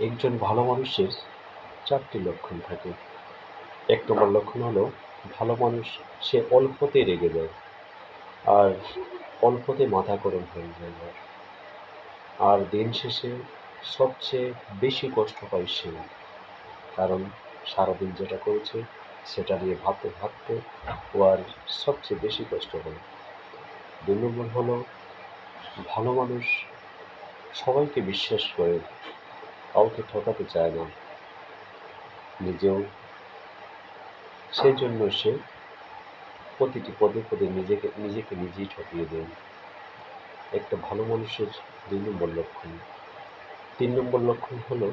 একজন ভালো মানুষের ৪টি লক্ষণ থাকে। ১ নম্বর লক্ষণ হলো ভালো মানুষ সে অল্পতেই রেগে যায় আর অল্পতে মাথা গরম হয়ে যায় আর দিন শেষে সবচেয়ে বেশি কষ্ট পায় সে। কারণ সারাদিন যেটা করেছে সেটা নিয়ে ভাবতে ভাবতে ও আর সবচেয়ে বেশি কষ্ট হয়। ২ নম্বর হলো ভালো মানুষ সবাইকে বিশ্বাস করে, কাউকে ঠকাতে চায় না, নিজেও সেই জন্য সে প্রতিটি পদে পদে নিজেকে নিজেই ঠকিয়ে দেয়। একটা ভালো মানুষের ২ নম্বর লক্ষণ। ৩ নম্বর লক্ষণ হলো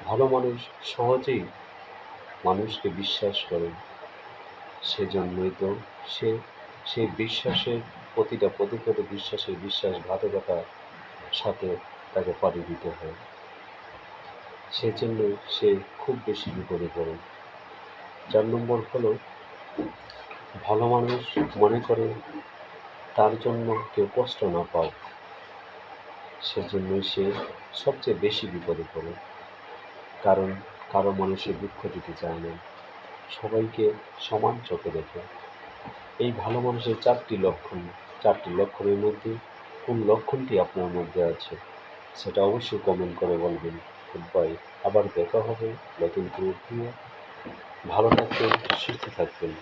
ভালো মানুষ সহজেই মানুষকে বিশ্বাস করে। সেজন্যই তো সে সেই বিশ্বাসের প্রতিটা পদে পদে বিশ্বাসঘাতকতার সাথে তাকে পাড়ি দিতে হয়। সেজন্য সে খুব বেশি বিপদে পড়ে। ৪ নম্বর হলো ভালো মানুষ মনে করে তার জন্য কেউ কষ্ট না পাক, সেজন্যই সে সবচেয়ে বেশি বিপদে পড়ে। কারণ কারো মানুষের দুঃখ দিতে চায় না, সবাইকে সমান চোখে দেখে। এই ভালো মানুষের ৪টি লক্ষণ। ৪টি লক্ষণের মধ্যে কোন লক্ষণটি আপনার মধ্যে আছে সেটা অবশ্যই কমেন্ট করে বলবেন। Good bye. আবার দেখা হবে নতুন কোনো ভিডিও। ভালো থাকবেন, সুস্থ থাকবেন।